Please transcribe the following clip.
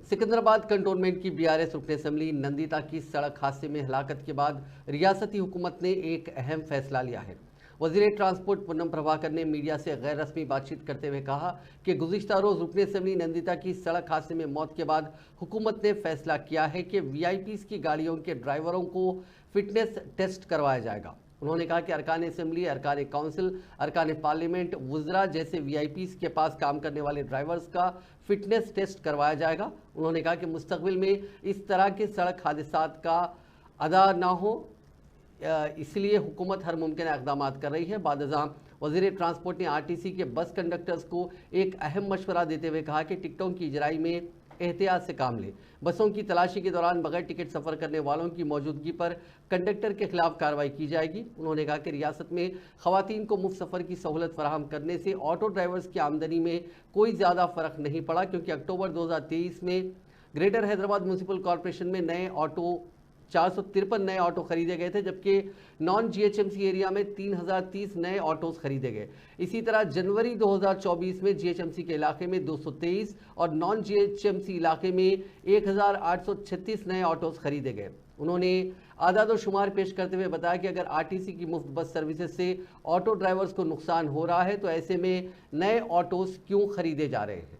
Secunderabad cantonment की BRS रुकन assembly Nandita की सड़क हादसे में हलाकत के बाद रियासती हुकूमत ने एक अहम फैसला लिया है। वजीर ट्रांसपोर्ट पूनम प्रभाकर ने मीडिया से गैर रस्मी बातचीत करते हुए कहा कि गुज़िश्ता रोज रुकन असेंबली नंदिता की सड़क हादसे में मौत के बाद हुकूमत ने फैसला किया है कि वीआईपीज़ की गाड़ियों के ड्राइवरों को फिटनेस टेस्ट करवाया जाएगा। उन्होंने कहा कि अरकान असेंबली, अरकान काउंसिल, अरकान पार्लियामेंट, वुज़रा जैसे वीआईपीज़ के पास काम करने वाले ड्राइवर्स का फिटनेस टेस्ट करवाया जाएगा। उन्होंने कहा कि मुस्तकबिल में इस तरह के सड़क हादसात का अदा ना हो, इसलिए हुकूमत हर मुमकिन इक़दाम कर रही है। बादशाह वज़ीर ट्रांसपोर्ट ने आरटीसी के बस कंडक्टर्स को एक अहम मशवरा देते हुए कहा कि टिकटों की इजराई में एहतियात से काम लें। बसों की तलाशी के दौरान बगैर टिकट सफ़र करने वालों की मौजूदगी पर कंडक्टर के खिलाफ कार्रवाई की जाएगी। उन्होंने कहा कि रियासत में ख़वातीन को मुफ्त सफ़र की सहूलत फराहम करने से ऑटो ड्राइवर्स की आमदनी में कोई ज़्यादा फ़र्क नहीं पड़ा, क्योंकि अक्टूबर 2023 में ग्रेटर हैदराबाद म्यूनसिपल कॉरपोरेशन में 453 नए ऑटो खरीदे गए थे, जबकि नॉन जीएचएमसी एरिया में 3030 नए ऑटोज खरीदे गए। इसी तरह जनवरी 2024 में जीएचएमसी के इलाके में 223 और नॉन जीएचएमसी इलाके में 1836 नए ऑटोज खरीदे गए। उन्होंने आदाद शुमार पेश करते हुए बताया कि अगर आरटीसी की मुफ्त बस सर्विसेज से ऑटो ड्राइवर्स को नुकसान हो रहा है तो ऐसे में नए ऑटोज क्यों खरीदे जा रहे हैं।